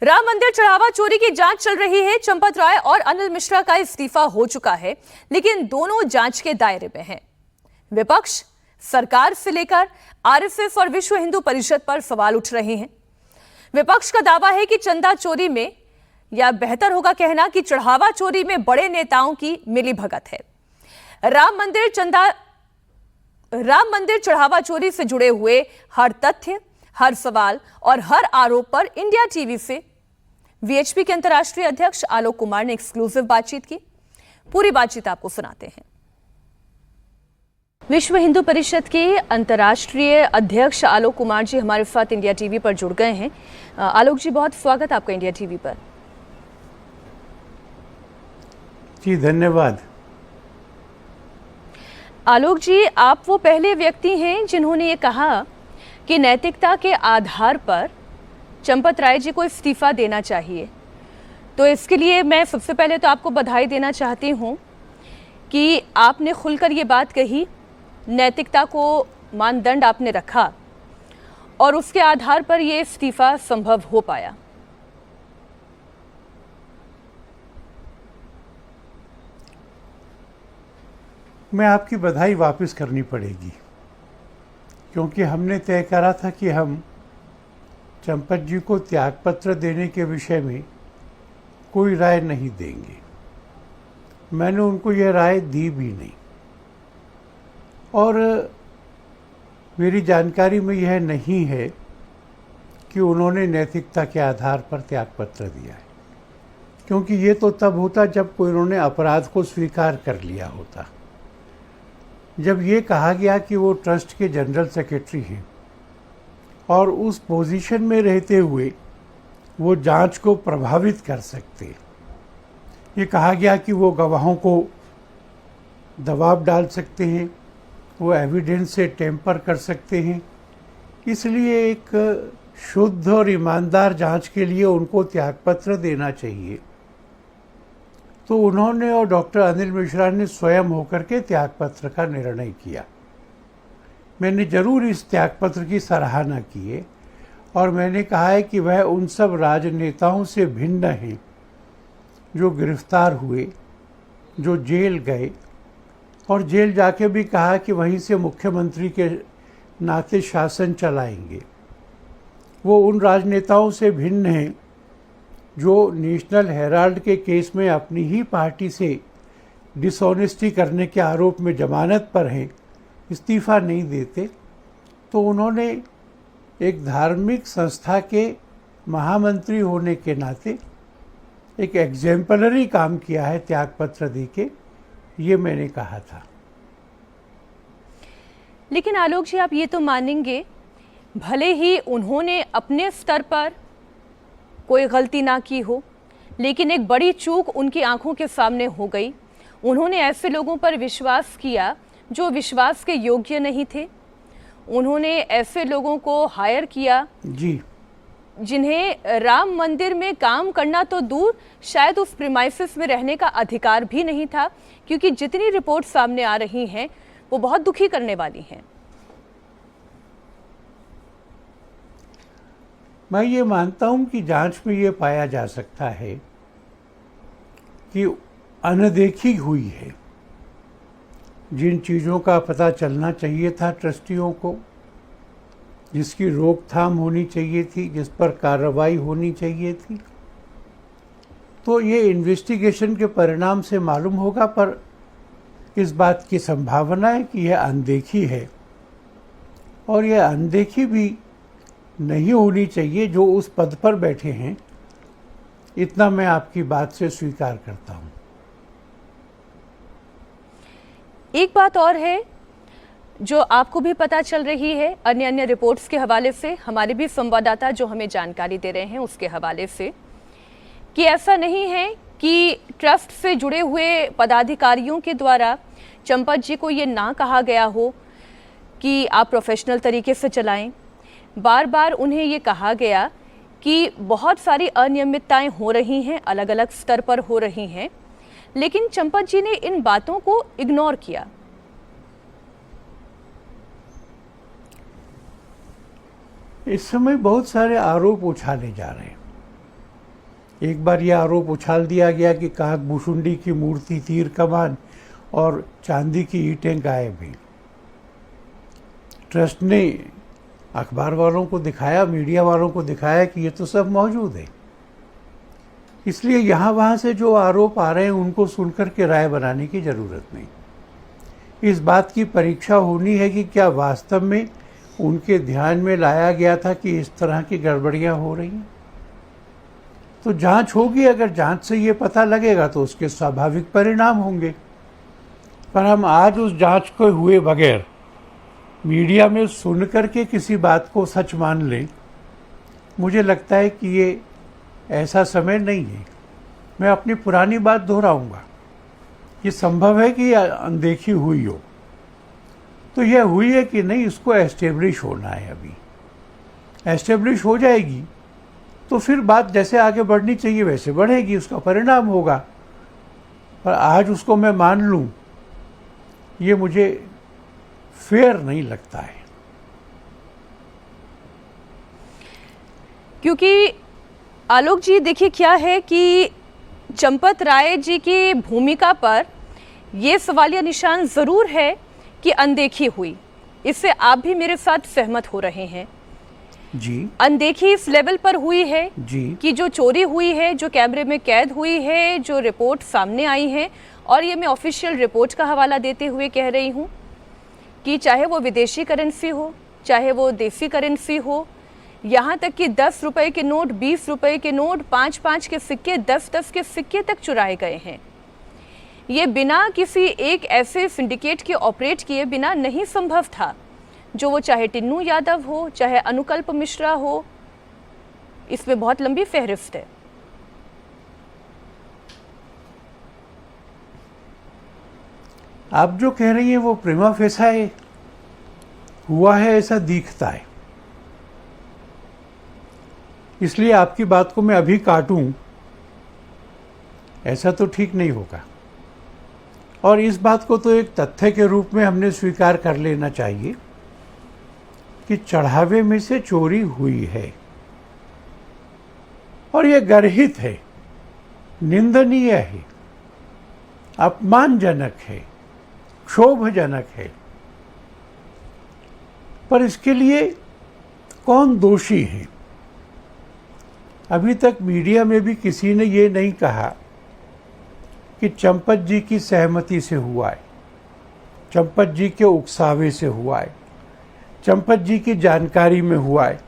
राम मंदिर चढ़ावा चोरी की जांच चल रही है। चंपत राय और अनिल मिश्रा का इस्तीफा हो चुका है, लेकिन दोनों जांच के दायरे में हैं। विपक्ष सरकार से लेकर आरएसएस और विश्व हिंदू परिषद पर सवाल उठ रहे हैं। विपक्ष का दावा है कि चंदा चोरी में, या बेहतर होगा कहना कि चढ़ावा चोरी में बड़े नेताओं की मिलीभगत है। राम मंदिर चढ़ावा चोरी से जुड़े हुए हर तथ्य, हर सवाल और हर आरोप पर इंडिया टीवी से वीएचपी के अंतर्राष्ट्रीय अध्यक्ष आलोक कुमार ने एक्सक्लूसिव बातचीत की। पूरी बातचीत आपको सुनाते हैं। विश्व हिंदू परिषद के अंतर्राष्ट्रीय अध्यक्ष आलोक कुमार जी हमारे साथ इंडिया टीवी पर जुड़ गए हैं। आलोक जी, बहुत स्वागत आपका इंडिया टीवी पर। जी धन्यवाद। आलोक जी, आप वो पहले व्यक्ति हैं जिन्होंने ये कहा कि नैतिकता के आधार पर चंपत राय जी को इस्तीफा देना चाहिए। तो इसके लिए मैं सबसे पहले तो आपको बधाई देना चाहती हूँ कि आपने खुलकर ये बात कही, नैतिकता को मानदंड आपने रखा और उसके आधार पर ये इस्तीफा संभव हो पाया। मैं आपकी बधाई वापस करनी पड़ेगी, क्योंकि हमने तय करा था कि हम चंपत जी को त्यागपत्र देने के विषय में कोई राय नहीं देंगे। मैंने उनको यह राय दी भी नहीं, और मेरी जानकारी में यह नहीं है कि उन्होंने नैतिकता के आधार पर त्यागपत्र दिया है, क्योंकि ये तो तब होता जब कोई उन्होंने अपराध को स्वीकार कर लिया होता। जब ये कहा गया कि वो ट्रस्ट के जनरल सेक्रेटरी हैं और उस पोजीशन में रहते हुए वो जांच को प्रभावित कर सकते, ये कहा गया कि वो गवाहों को दबाव डाल सकते हैं, वो एविडेंस से टेम्पर कर सकते हैं, इसलिए एक शुद्ध और ईमानदार जांच के लिए उनको त्यागपत्र देना चाहिए। तो उन्होंने और डॉक्टर अनिल मिश्रा ने स्वयं होकर के त्यागपत्र का निर्णय किया। मैंने जरूर इस त्यागपत्र की सराहना की है और मैंने कहा है कि वह उन सब राजनेताओं से भिन्न हैं जो गिरफ्तार हुए, जो जेल गए और जेल जाके भी कहा कि वहीं से मुख्यमंत्री के नाते शासन चलाएंगे। वो उन राजनेताओं से भिन्न हैं जो नेशनल हेराल्ड के केस में अपनी ही पार्टी से डिसऑनेस्टी करने के आरोप में जमानत पर हैं, इस्तीफा नहीं देते। तो उन्होंने एक धार्मिक संस्था के महामंत्री होने के नाते एक एग्जेम्पलरी काम किया है त्यागपत्र देके, ये मैंने कहा था। लेकिन आलोक जी, आप ये तो मानेंगे, भले ही उन्होंने अपने स्तर पर कोई गलती ना की हो, लेकिन एक बड़ी चूक उनकी आंखों के सामने हो गई। उन्होंने ऐसे लोगों पर विश्वास किया जो विश्वास के योग्य नहीं थे। उन्होंने ऐसे लोगों को हायर किया जी, जिन्हें राम मंदिर में काम करना तो दूर, शायद उस प्रीमाइसेस में रहने का अधिकार भी नहीं था, क्योंकि जितनी रिपोर्ट सामने आ रही हैं वो बहुत दुखी करने वाली हैं। मैं ये मानता हूँ कि जांच में ये पाया जा सकता है कि अनदेखी हुई है। जिन चीज़ों का पता चलना चाहिए था ट्रस्टियों को, जिसकी रोकथाम होनी चाहिए थी, जिस पर कार्रवाई होनी चाहिए थी, तो ये इन्वेस्टिगेशन के परिणाम से मालूम होगा। पर इस बात की संभावना है कि यह अनदेखी है, और यह अनदेखी भी नहीं होनी चाहिए जो उस पद पर बैठे हैं। इतना मैं आपकी बात से स्वीकार करता हूं। एक बात और है जो आपको भी पता चल रही है अन्य रिपोर्ट्स के हवाले से, हमारे भी संवाददाता जो हमें जानकारी दे रहे हैं उसके हवाले से, कि ऐसा नहीं है कि ट्रस्ट से जुड़े हुए पदाधिकारियों के द्वारा चंपत जी को ये ना कहा गया हो कि आप प्रोफेशनल तरीके से चलाएं। बार बार उन्हें ये कहा गया कि बहुत सारी अनियमितताएं हो रही हैं, अलग अलग स्तर पर हो रही हैं, लेकिन चंपत जी ने इन बातों को इग्नोर किया। इस समय बहुत सारे आरोप उछाले जा रहे हैं। एक बार यह आरोप उछाल दिया गया कि काकभूषुंडी की मूर्ति, तीर कमान और चांदी की ईंटें गायब हैं। ट्रस्ट ने अखबार वालों को दिखाया, मीडिया वालों को दिखाया कि ये तो सब मौजूद है। इसलिए यहाँ वहाँ से जो आरोप आ रहे हैं उनको सुनकर के राय बनाने की ज़रूरत नहीं। इस बात की परीक्षा होनी है कि क्या वास्तव में उनके ध्यान में लाया गया था कि इस तरह की गड़बड़ियाँ हो रही हैं। तो जांच होगी, अगर जांच से ये पता लगेगा तो उसके स्वाभाविक परिणाम होंगे। पर हम आज उस जांच को हुए बगैर मीडिया में सुन करके किसी बात को सच मान लें, मुझे लगता है कि ये ऐसा समय नहीं है। मैं अपनी पुरानी बात दोहराऊंगा, ये संभव है कि अनदेखी हुई हो, तो यह हुई है कि नहीं इसको एस्टेब्लिश होना है। अभी एस्टेब्लिश हो जाएगी तो फिर बात जैसे आगे बढ़नी चाहिए वैसे बढ़ेगी, उसका परिणाम होगा। पर आज उसको मैं मान लूं, ये मुझे फेयर नहीं लगता है। क्योंकि आलोक जी देखिए क्या है कि चंपत राय जी की भूमिका पर यह सवालिया निशान जरूर है कि अनदेखी हुई। इससे आप भी मेरे साथ सहमत हो रहे हैं जी। अनदेखी इस लेवल पर हुई है जी कि जो चोरी हुई है, जो कैमरे में कैद हुई है, जो रिपोर्ट सामने आई है, और ये मैं ऑफिशियल रिपोर्ट का हवाला देते हुए कह रही हूँ कि चाहे वो विदेशी करेंसी हो, चाहे वो देसी करेंसी हो, यहाँ तक कि 10 रुपए के नोट, 20 रुपए के नोट, 5-5 के सिक्के, 10-10 के सिक्के तक चुराए गए हैं। ये बिना किसी एक ऐसे सिंडिकेट के ऑपरेट किए बिना नहीं संभव था, जो वो चाहे टिन्नू यादव हो, चाहे अनुकल्प मिश्रा हो। इसमें बहुत लंबी फहरिस्त है। आप जो कह रही हैं वो प्रिमा फेसाए हुआ है ऐसा दिखता है, इसलिए आपकी बात को मैं अभी काटूं ऐसा तो ठीक नहीं होगा। और इस बात को तो एक तथ्य के रूप में हमने स्वीकार कर लेना चाहिए कि चढ़ावे में से चोरी हुई है, और यह गर्हित है, निंदनीय है, अपमानजनक है, क्षोभजनक है। पर इसके लिए कौन दोषी है? अभी तक मीडिया में भी किसी ने ये नहीं कहा कि चंपत जी की सहमति से हुआ है, चंपत जी के उकसावे से हुआ है, चंपत जी की जानकारी में हुआ है,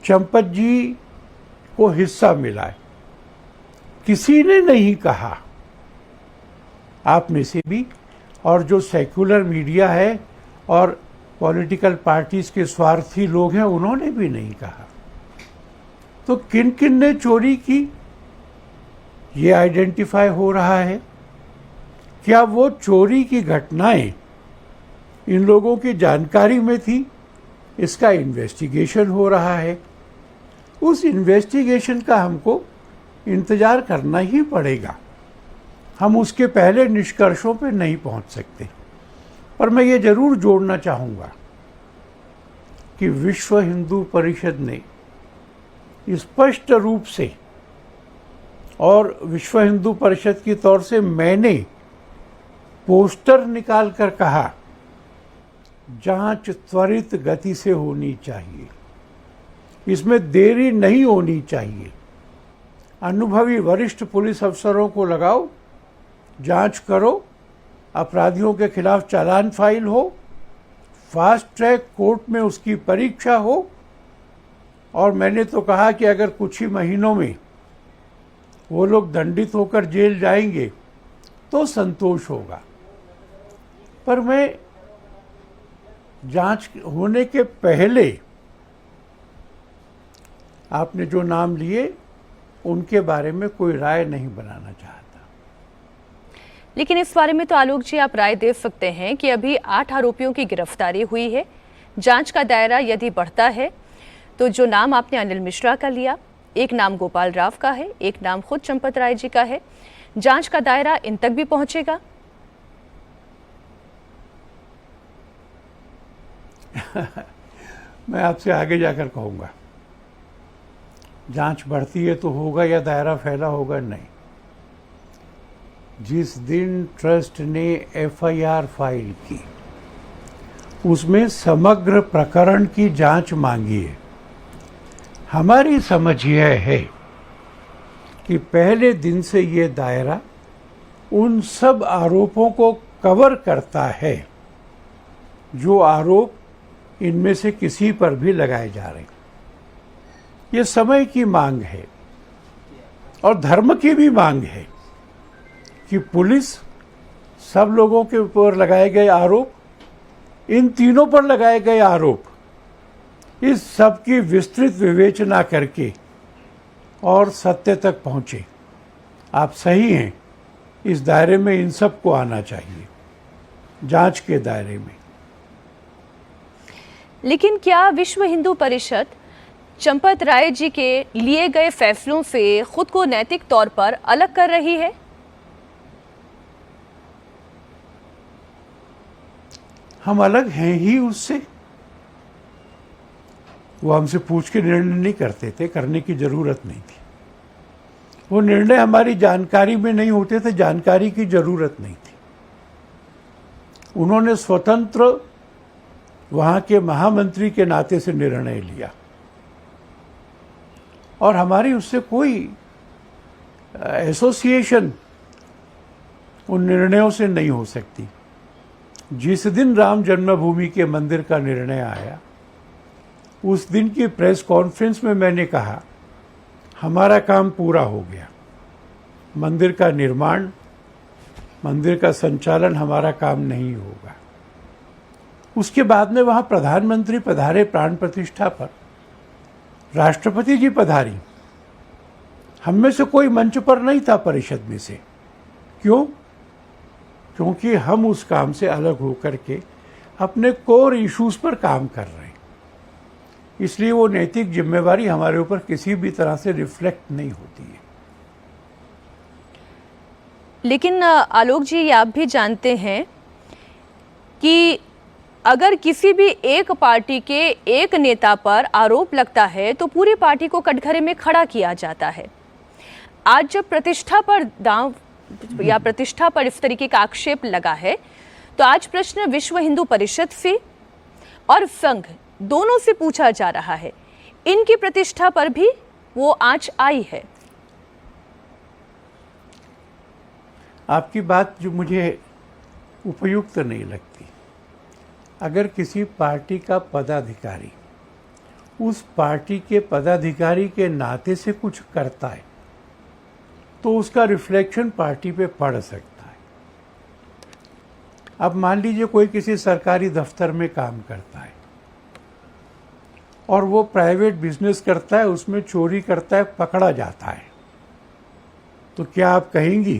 चंपत जी को हिस्सा मिला है। किसी ने नहीं कहा, आप में से भी, और जो सेक्युलर मीडिया है और पॉलिटिकल पार्टीज के स्वार्थी लोग हैं उन्होंने भी नहीं कहा। तो किन किन ने चोरी की ये आइडेंटिफाई हो रहा है। क्या वो चोरी की घटनाएं इन लोगों की जानकारी में थी? इसका इन्वेस्टिगेशन हो रहा है। उस इन्वेस्टिगेशन का हमको इंतजार करना ही पड़ेगा। हम उसके पहले निष्कर्षों पे नहीं पहुंच सकते। पर मैं ये जरूर जोड़ना चाहूँगा कि विश्व हिंदू परिषद ने स्पष्ट रूप से, और विश्व हिंदू परिषद की तौर से मैंने पोस्टर निकाल कर कहा, जांच त्वरित गति से होनी चाहिए, इसमें देरी नहीं होनी चाहिए। अनुभवी वरिष्ठ पुलिस अफसरों को लगाओ, जांच करो, अपराधियों के खिलाफ चालान फाइल हो, फास्ट ट्रैक कोर्ट में उसकी परीक्षा हो। और मैंने तो कहा कि अगर कुछ ही महीनों में वो लोग दंडित होकर जेल जाएंगे तो संतोष होगा। पर मैं जांच होने के पहले आपने जो नाम लिए उनके बारे में कोई राय नहीं बनाना चाहता। लेकिन इस बारे में तो आलोक जी आप राय दे सकते हैं कि अभी 8 आरोपियों की गिरफ्तारी हुई है। जांच का दायरा यदि बढ़ता है तो जो नाम आपने अनिल मिश्रा का लिया, एक नाम गोपाल राव का है, एक नाम खुद चंपत राय जी का है, जांच का दायरा इन तक भी पहुंचेगा। मैं आपसे आगे जाकर कहूंगा। जांच बढ़ती है तो होगा या दायरा फैला होगा, नहीं। जिस दिन ट्रस्ट ने एफआईआर फाइल की उसमें समग्र प्रकरण की जांच मांगी है। हमारी समझ यह है कि पहले दिन से ये दायरा उन सब आरोपों को कवर करता है जो आरोप इनमें से किसी पर भी लगाए जा रहे हैं। ये समय की मांग है और धर्म की भी मांग है कि पुलिस सब लोगों के ऊपर लगाए गए आरोप, इन तीनों पर लगाए गए आरोप, इस सब की विस्तृत विवेचना करके और सत्य तक पहुंचे। आप सही हैं, इस दायरे में इन सब को आना चाहिए, जांच के दायरे में। लेकिन क्या विश्व हिंदू परिषद चंपत राय जी के लिए गए फैसलों से खुद को नैतिक तौर पर अलग कर रही है? हम अलग हैं ही उससे। वो हमसे पूछ के निर्णय नहीं करते थे, करने की जरूरत नहीं थी। वो निर्णय हमारी जानकारी में नहीं होते थे, जानकारी की जरूरत नहीं थी। उन्होंने स्वतंत्र वहां के महामंत्री के नाते से निर्णय लिया और हमारी उससे कोई एसोसिएशन उन निर्णयों से नहीं हो सकती। जिस दिन राम जन्मभूमि के मंदिर का निर्णय आया, उस दिन की प्रेस कॉन्फ्रेंस में मैंने कहा हमारा काम पूरा हो गया। मंदिर का निर्माण, मंदिर का संचालन हमारा काम नहीं होगा। उसके बाद में वहाँ प्रधानमंत्री पधारे प्राण प्रतिष्ठा पर, राष्ट्रपति जी पधारी। हम में से कोई मंच पर नहीं था परिषद में से। क्यों? क्योंकि हम उस काम से अलग होकर के अपने कोर इश्यूज पर काम कर रहे हैं। इसलिए वो नैतिक जिम्मेवारी हमारे ऊपर किसी भी तरह से रिफ्लेक्ट नहीं होती है। लेकिन आलोक जी, ये आप भी जानते हैं कि अगर किसी भी एक पार्टी के एक नेता पर आरोप लगता है तो पूरी पार्टी को कटघरे में खड़ा किया जाता है। आज जब प्रतिष्ठा पर दांव या प्रतिष्ठा पर इस तरीके का आक्षेप लगा है, तो आज प्रश्न विश्व हिंदू परिषद से और संघ दोनों से पूछा जा रहा है, इनकी प्रतिष्ठा पर भी वो आंच आई है। आपकी बात जो मुझे उपयुक्त नहीं लगती। अगर किसी पार्टी का पदाधिकारी उस पार्टी के पदाधिकारी के नाते से कुछ करता है तो उसका रिफ्लेक्शन पार्टी पे पड़ सकता है। अब मान लीजिए कोई किसी सरकारी दफ्तर में काम करता है और वो प्राइवेट बिजनेस करता है, उसमें चोरी करता है, पकड़ा जाता है, तो क्या आप कहेंगी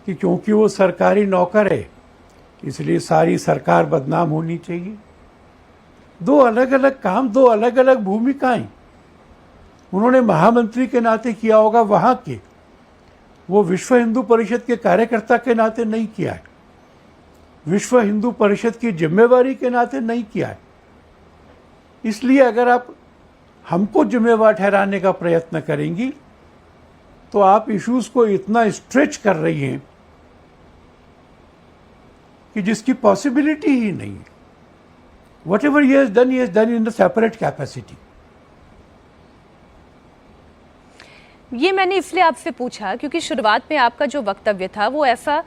कि क्योंकि वो सरकारी नौकर है इसलिए सारी सरकार बदनाम होनी चाहिए? दो अलग अलग काम, दो अलग अलग भूमिकाएं। उन्होंने महामंत्री के नाते किया होगा वहां के, वो विश्व हिंदू परिषद के कार्यकर्ता के नाते नहीं किया है, विश्व हिंदू परिषद की जिम्मेवारी के नाते नहीं किया है। इसलिए अगर आप हमको जिम्मेवार ठहराने का प्रयत्न करेंगी तो आप इश्यूज को इतना स्ट्रेच कर रही हैं कि जिसकी पॉसिबिलिटी ही नहीं है। What ever he has done in the separate capacity. ये मैंने इसलिए आपसे पूछा क्योंकि शुरुआत में आपका जो वक्तव्य था वो ऐसा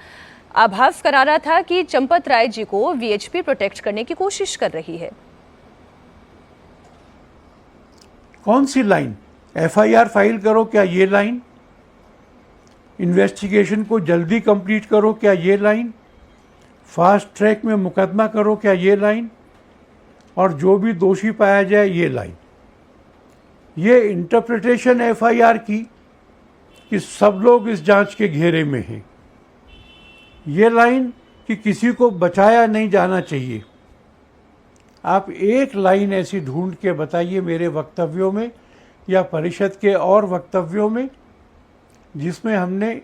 आभास करा रहा था कि चंपत राय जी को वीएचपी प्रोटेक्ट करने की कोशिश कर रही है। कौन सी लाइन? एफआईआर फाइल करो, क्या ये लाइन? इन्वेस्टिगेशन को जल्दी कंप्लीट करो, क्या ये लाइन? फास्ट ट्रैक में मुकदमा करो, क्या ये लाइन? और जो भी दोषी पाया जाए, ये लाइन? ये इंटरप्रिटेशन एफआईआर की कि सब लोग इस जांच के घेरे में हैं, ये लाइन कि किसी को बचाया नहीं जाना चाहिए। आप एक लाइन ऐसी ढूंढ के बताइए मेरे वक्तव्यों में या परिषद के और वक्तव्यों में जिसमें हमने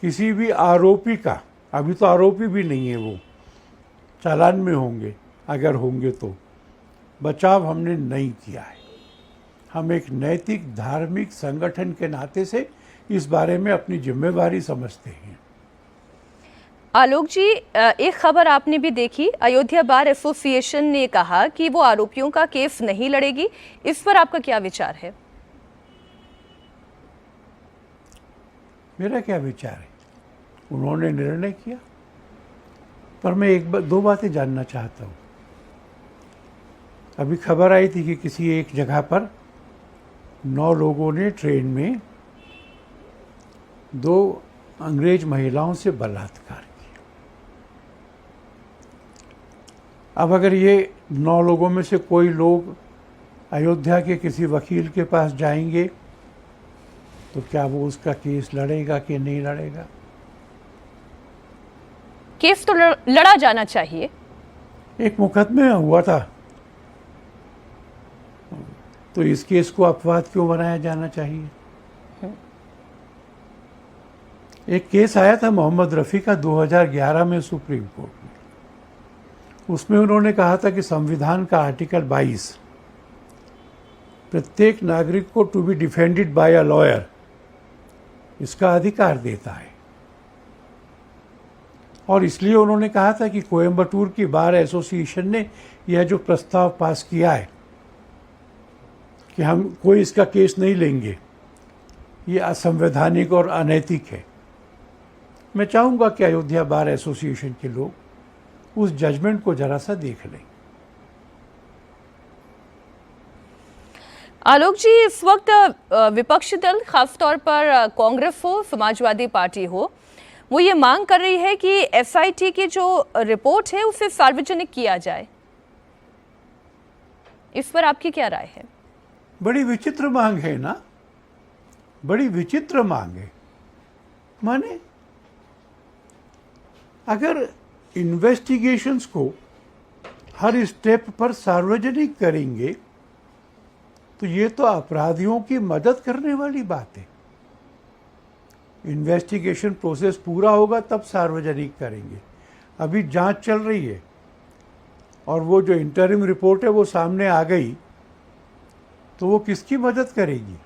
किसी भी आरोपी का, अभी तो आरोपी भी नहीं है, वो चालान में होंगे अगर होंगे तो, बचाव हमने नहीं किया है। हम एक नैतिक धार्मिक संगठन के नाते से इस बारे में अपनी जिम्मेवारी समझते हैं। आलोक जी, एक खबर आपने भी देखी, अयोध्या बार एसोसिएशन ने कहा कि वो आरोपियों का केस नहीं लड़ेगी। इस पर आपका क्या विचार है? मेरा क्या विचार है, उन्होंने निर्णय किया, पर मैं दो बातें जानना चाहता हूँ। अभी खबर आई थी कि किसी एक जगह पर 9 लोगों ने ट्रेन में 2 अंग्रेज महिलाओं से बलात्कार किया। अब अगर ये 9 लोगों में से कोई लोग अयोध्या के किसी वकील के पास जाएंगे तो क्या वो उसका केस लड़ेगा कि नहीं लड़ेगा? केस तो लड़ा जाना चाहिए। एक मुकदमे हुआ था, तो इस केस को अपवाद क्यों बनाया जाना चाहिए? एक केस आया था मोहम्मद रफ़ी का 2011 में सुप्रीम कोर्ट में। उसमें उन्होंने कहा था कि संविधान का आर्टिकल 22 प्रत्येक नागरिक को to be defended by a lawyer इसका अधिकार देता है, और इसलिए उन्होंने कहा था कि कोयम्बटूर की बार एसोसिएशन ने यह जो प्रस्ताव पास किया है कि हम कोई इसका केस नहीं लेंगे, ये असंवैधानिक और अनैतिक है। मैं चाहूँगा कि अयोध्या बार एसोसिएशन के लोग उस जजमेंट को जरा सा देख लें। आलोक जी, इस वक्त विपक्षी दल, खासतौर पर कांग्रेस हो, समाजवादी पार्टी हो, वो ये मांग कर रही है कि एसआईटी की जो रिपोर्ट है उसे सार्वजनिक किया जाए। इस पर आपकी क्या राय है? बड़ी विचित्र मांग है ना, बड़ी विचित्र मांग है। माने अगर इन्वेस्टिगेशंस को हर स्टेप पर सार्वजनिक करेंगे तो ये तो अपराधियों की मदद करने वाली बात है। इन्वेस्टिगेशन प्रोसेस पूरा होगा तब सार्वजनिक करेंगे। अभी जांच चल रही है और वो जो इंटरिम रिपोर्ट है वो सामने आ गई तो वो किसकी मदद करेगी?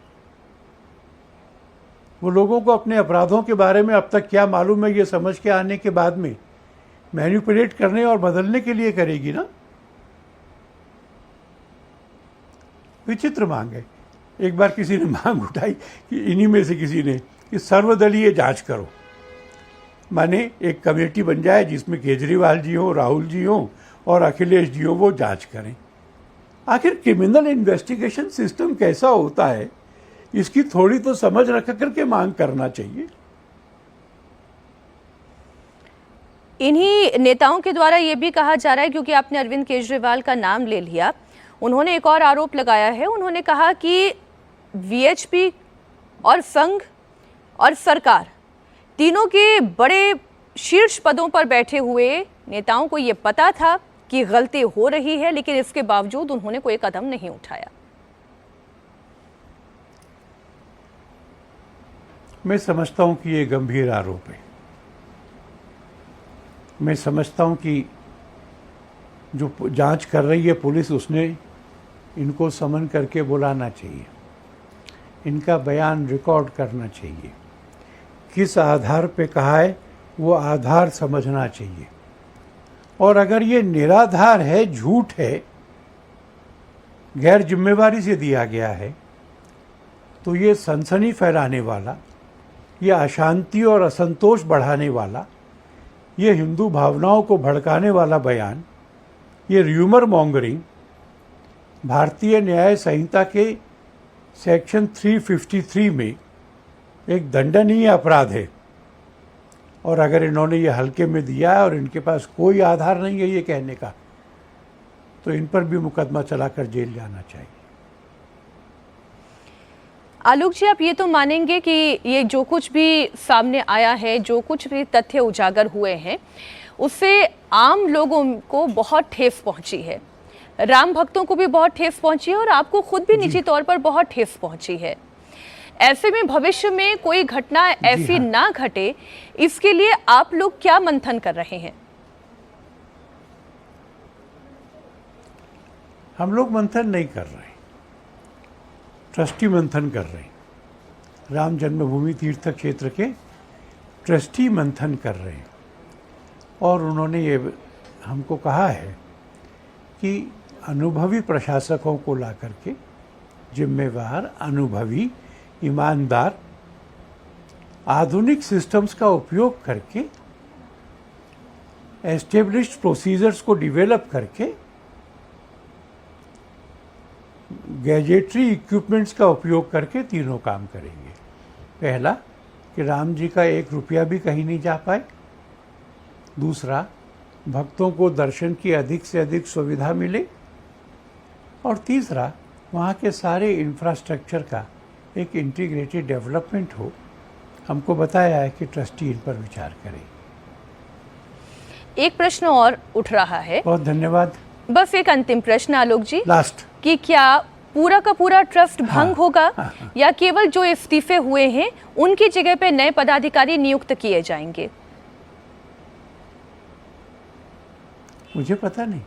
वो लोगों को अपने अपराधों के बारे में अब तक क्या मालूम है ये समझ के आने के बाद में मैनिपुलेट करने और बदलने के लिए करेगी ना। विचित्र मांग है। एक बार किसी ने मांग उठाई कि इन्हीं में से किसी ने कि सर्वदलीय जांच करो, माने एक कमेटी बन जाए जिसमें केजरीवाल जी हो, राहुल जी हो और अखिलेश जी हो, वो जांच करें। आखिर क्रिमिनल इन्वेस्टिगेशन सिस्टम कैसा होता है इसकी थोड़ी तो समझ रख करके मांग करना चाहिए। इन्हीं नेताओं के द्वारा ये भी कहा जा रहा है, क्योंकि आपने अरविंद केजरीवाल का नाम ले लिया, उन्होंने एक और आरोप लगाया है। उन्होंने कहा कि वीएचपी और संघ और सरकार तीनों के बड़े शीर्ष पदों पर बैठे हुए नेताओं को ये पता था कि गलती हो रही है, लेकिन इसके बावजूद उन्होंने कोई कदम नहीं उठाया। मैं समझता हूं कि ये गंभीर आरोप है। मैं समझता हूं कि जो जांच कर रही है पुलिस, उसने इनको समन करके बुलाना चाहिए, इनका बयान रिकॉर्ड करना चाहिए, किस आधार पे कहा है वो आधार समझना चाहिए, और अगर ये निराधार है, झूठ है, गैर जिम्मेवारी से दिया गया है, तो ये सनसनी फैलाने वाला, ये अशांति और असंतोष बढ़ाने वाला, ये हिंदू भावनाओं को भड़काने वाला बयान, ये र्यूमर मॉन्गरिंग भारतीय न्याय संहिता के सेक्शन 353 में एक दंडनीय अपराध है। और अगर इन्होंने ये हल्के में दिया है और इनके पास कोई आधार नहीं है ये कहने का, तो इन पर भी मुकदमा चलाकर जेल जाना चाहिए। आलोक जी, आप ये तो मानेंगे कि ये जो कुछ भी सामने आया है, जो कुछ भी तथ्य उजागर हुए हैं, उससे आम लोगों को बहुत ठेस पहुंची है, राम भक्तों को भी बहुत ठेस पहुंची है और आपको खुद भी निजी तौर पर बहुत ठेस पहुंची है। ऐसे में भविष्य में कोई घटना ऐसी ना घटे, इसके लिए आप लोग क्या मंथन कर रहे हैं? हम लोग मंथन नहीं कर रहे। ट्रस्टी मंथन कर रहे हैं, राम जन्मभूमि तीर्थ क्षेत्र के ट्रस्टी मंथन कर रहे हैं। और उन्होंने ये हमको कहा है कि अनुभवी प्रशासकों को ला करके, जिम्मेवार, अनुभवी, ईमानदार, आधुनिक सिस्टम्स का उपयोग करके, एस्टेब्लिश्ड प्रोसीजर्स को डिवेलप करके, गैजेटरी इक्विपमेंट्स का उपयोग करके तीनों काम करेंगे। पहला कि राम जी का 1 रुपया भी कहीं नहीं जा पाए। दूसरा, भक्तों को दर्शन की अधिक से अधिक सुविधा मिले। और तीसरा, वहाँ के सारे इंफ्रास्ट्रक्चर का एक इंटीग्रेटेड डेवलपमेंट हो। हमको बताया है कि ट्रस्टी इन पर विचार करें। एक प्रश्न और उठ रहा है। बहुत धन्यवाद। बस एक अंतिम प्रश्न आलोक जी, लास्ट, कि क्या पूरा का पूरा ट्रस्ट भंग होगा या केवल जो इस्तीफे हुए हैं उनकी जगह पे नए पदाधिकारी नियुक्त किए जाएंगे? मुझे पता नहीं,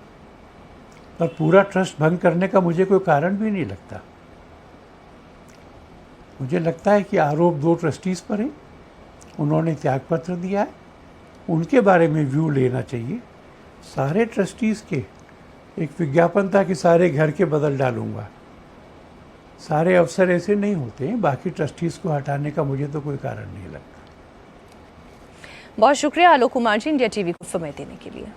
पर पूरा ट्रस्ट भंग करने का मुझे कोई कारण भी नहीं लगता। मुझे लगता है कि आरोप 2 ट्रस्टीज़ पर है, उन्होंने त्यागपत्र दिया है, उनके बारे में व्यू लेना चाहिए। सारे ट्रस्टीज़ के एक विज्ञापन था कि सारे घर के बदल डालूंगा। सारे अफसर ऐसे नहीं होते हैं, बाकी ट्रस्टीज़ को हटाने का मुझे तो कोई कारण नहीं लगता। बहुत शुक्रिया आलोक कुमार जी, इंडिया टीवी को समय देने के लिए।